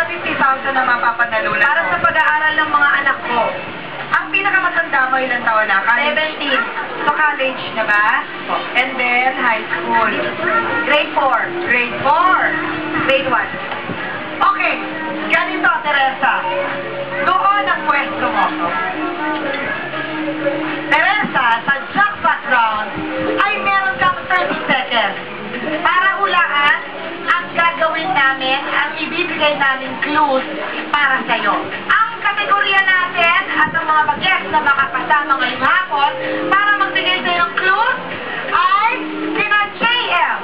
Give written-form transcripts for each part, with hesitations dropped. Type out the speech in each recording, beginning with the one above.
na 50,000 na mapapanalunan Para sa pag-aaral ng mga anak ko. Ang pinakamatanda mo ilang taon na? 17. So college na ba? And then high school. Grade 4. Grade 4. Grade 1. Okay, ganito, Teresa. Doon ang pwesto mo. Teresa, sa jackpot round, ay meron kang 30 seconds para hulaan ang gagawin namin, ang ibibigay namin clues para sa'yo. Ang kategorya natin at ang mga bagets na makakasama ngayong hapon para magbigay sa'yo ng clues ay sina JM.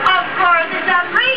Of course, it's a free